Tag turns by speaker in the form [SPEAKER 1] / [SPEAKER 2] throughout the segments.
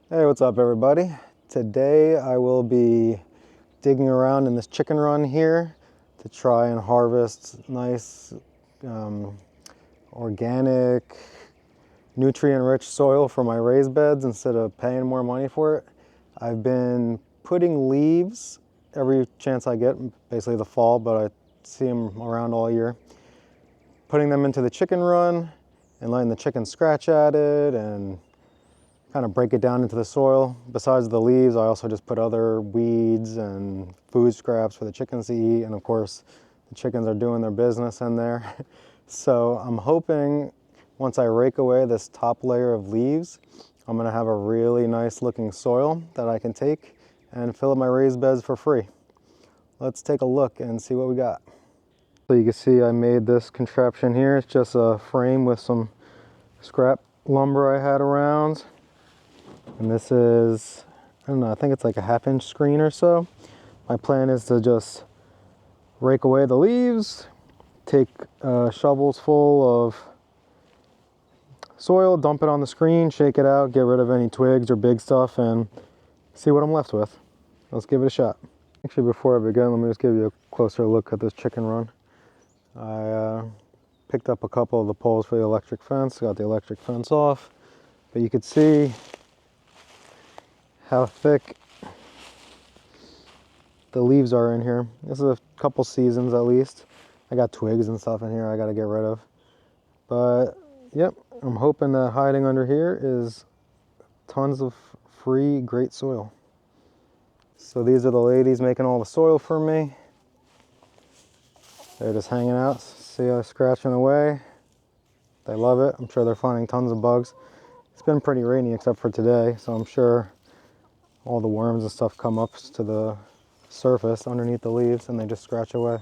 [SPEAKER 1] Hey, what's up everybody? Today I will be digging around in this chicken run here to try and harvest nice organic nutrient-rich soil for my raised beds instead of paying more money for it. I've been putting leaves every chance I get, basically the fall, but I see them around all year. Putting them into the chicken run and letting the chickens scratch at it and kind of break it down into the soil. Besides the leaves, I also just put other weeds and food scraps for the chickens to eat. And of course, the chickens are doing their business in there. So I'm hoping once I rake away this top layer of leaves, I'm gonna have a really nice looking soil that I can take and fill up my raised beds for free. Let's take a look and see what we got. So you can see I made this contraption here. It's just a frame with some scrap lumber I had around. And this is, I don't know, I think it's like a 1/2 inch screen or so. My plan is to just rake away the leaves, take shovels full of soil, dump it on the screen, shake it out, get rid of any twigs or big stuff, and see what I'm left with. Let's give it a shot. Actually, before I begin, let me just give you a closer look at this chicken run. I picked up a couple of the poles for the electric fence, got the electric fence off, but you could see how thick the leaves are in here. This is a couple seasons at least. I got twigs and stuff in here I gotta get rid of. But yep, I'm hoping that hiding under here is tons of free great soil. So these are the ladies making all the soil for me. They're just hanging out. See how they're scratching away. They love it. I'm sure they're finding tons of bugs. It's been pretty rainy except for today, so I'm sure all the worms and stuff come up to the surface underneath the leaves and they just scratch away.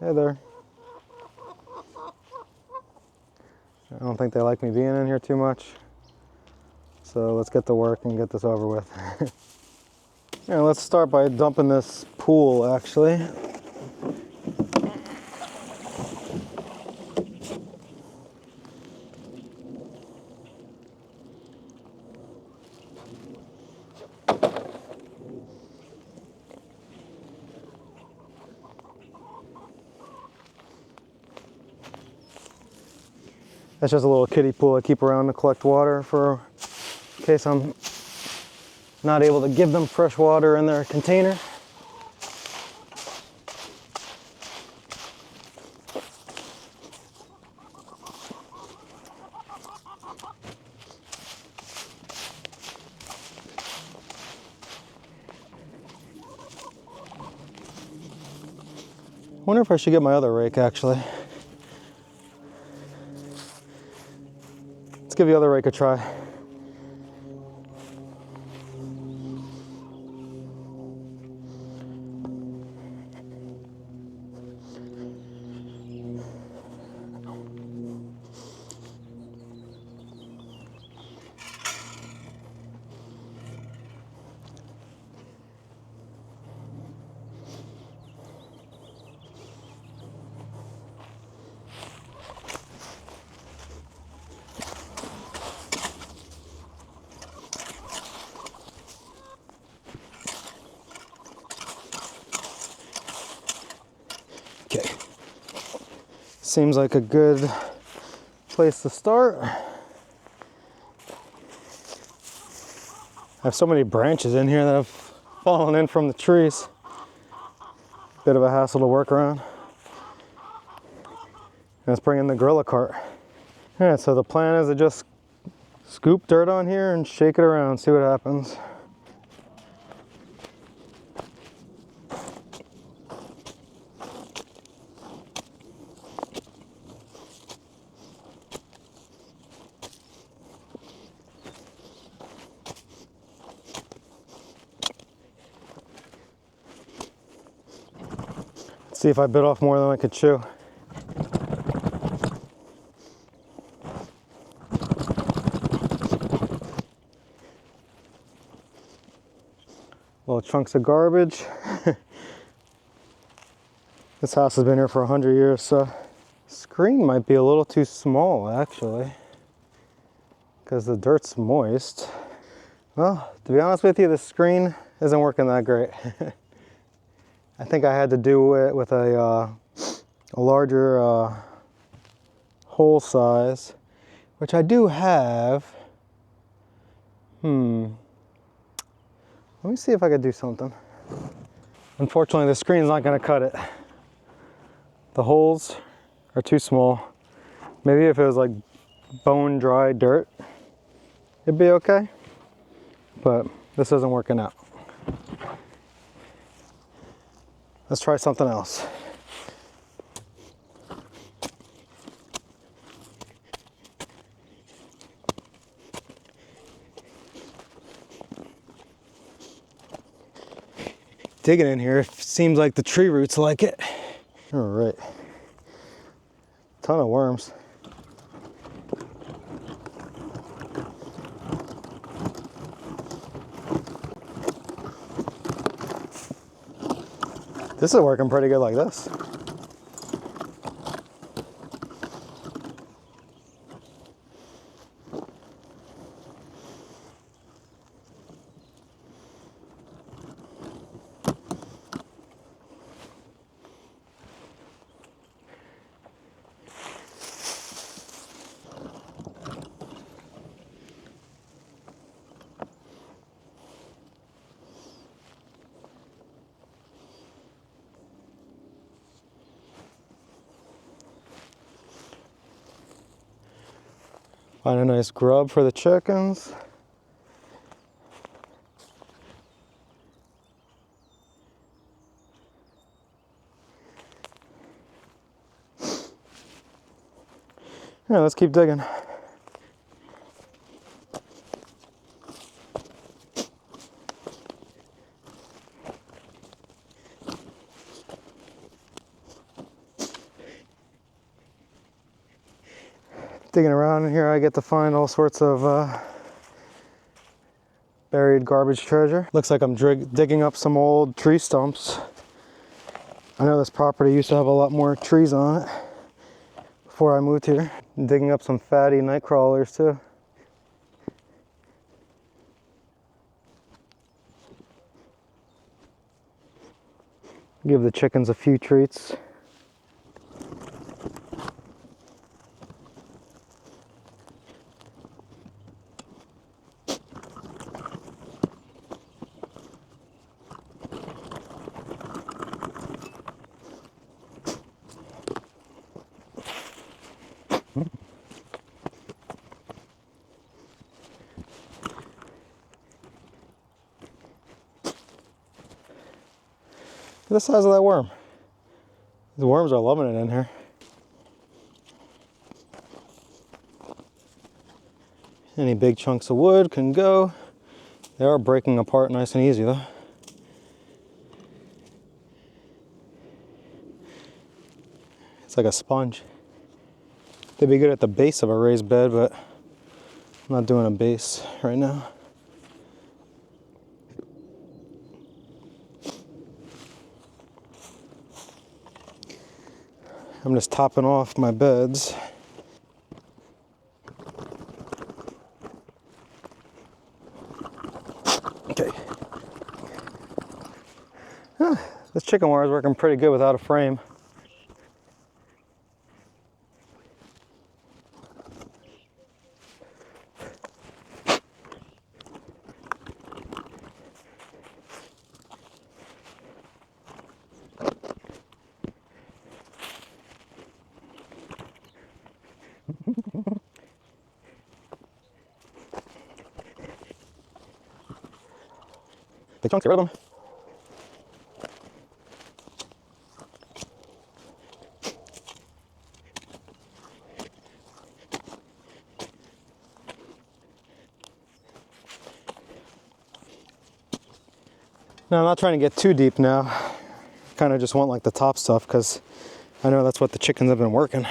[SPEAKER 1] Hey there. I don't think they like me being in here too much. So let's get to work and get this over with. Yeah, let's start by dumping this pool actually. That's just a little kiddie pool I keep around to collect water for in case I'm not able to give them fresh water in their container. I wonder if I should get my other rake actually. Let's give the other rake a try. Okay. Seems like a good place to start. I have so many branches in here that have fallen in from the trees. Bit of a hassle to work around. Let's bring in the Gorilla cart. All right, so the plan is to just scoop dirt on here and shake it around, see what happens. See if I bit off more than I could chew. Little chunks of garbage. This house has been here for 100 years, so screen might be a little too small actually, because the dirt's moist. Well, to be honest with you, the screen isn't working that great. I think I had to do it with a larger hole size, which I do have. Let me see if I could do something. Unfortunately, the screen's not going to cut it. The holes are too small. Maybe if it was like bone dry dirt, it'd be okay. But this isn't working out. Let's try something else. Digging in here, it seems like the tree roots like it. All right. Ton of worms. This is working pretty good like this. Find a nice grub for the chickens. Yeah, let's keep digging. Digging around in here, I get to find all sorts of buried garbage treasure. Looks like I'm digging up some old tree stumps. I know this property used to have a lot more trees on it before I moved here. I'm digging up some fatty night crawlers too. Give the chickens a few treats. Look at the size of that worm. The worms are loving it in here. Any big chunks of wood can go. They are breaking apart nice and easy though. It's like a sponge. They'd be good at the base of a raised bed, but I'm not doing a base right now. I'm just topping off my beds. Okay. This chicken wire is working pretty good without a frame. Big chunks, get rid of them. Now I'm not trying to get too deep now. Kind of just want like the top stuff because I know that's what the chickens have been working.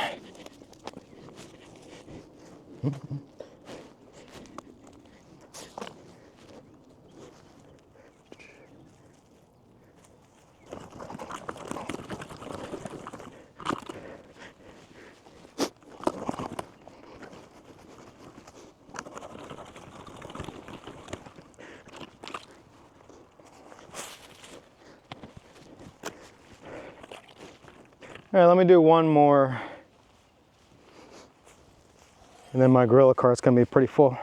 [SPEAKER 1] All right, let me do one more. And then my Gorilla cart's gonna be pretty full.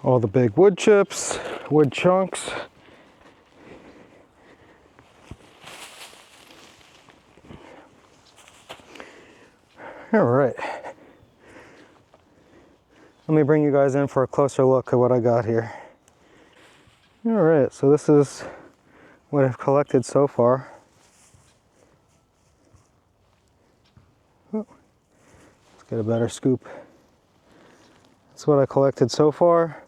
[SPEAKER 1] All the big wood chips, wood chunks. All right. Let me bring you guys in for a closer look at what I got here. All right, so this is what I've collected so far. Oh, let's get a better scoop. That's what I collected so far.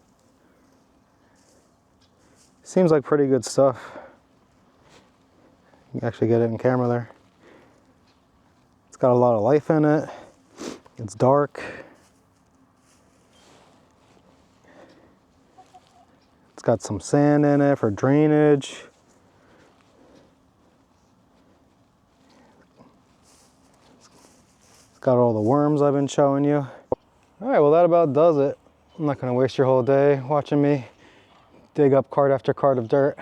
[SPEAKER 1] Seems like pretty good stuff. You can actually get it in camera there. It's got a lot of life in it. It's dark. It's got some sand in it for drainage. It's got all the worms I've been showing you. All right, well that about does it. I'm not gonna waste your whole day watching me dig up cart after cart of dirt,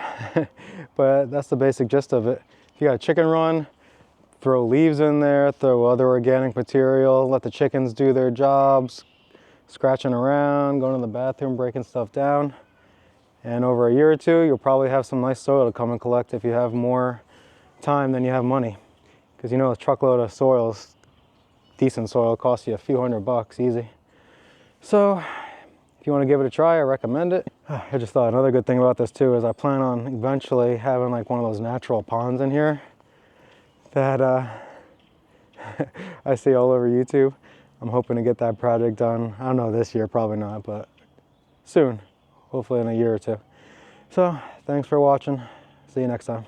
[SPEAKER 1] but that's the basic gist of it. If you got a chicken run, throw leaves in there, throw other organic material, let the chickens do their jobs, scratching around, going to the bathroom, breaking stuff down. And over a year or two, you'll probably have some nice soil to come and collect if you have more time than you have money. Because you know a truckload of soil, decent soil, costs you a few $100 easy. So if you want to give it a try, I recommend it. I just thought another good thing about this too is I plan on eventually having like one of those natural ponds in here that I see all over YouTube. I'm hoping to get that project done. I don't know, this year, probably not, but soon, hopefully in a year or two. So thanks for watching. See you next time.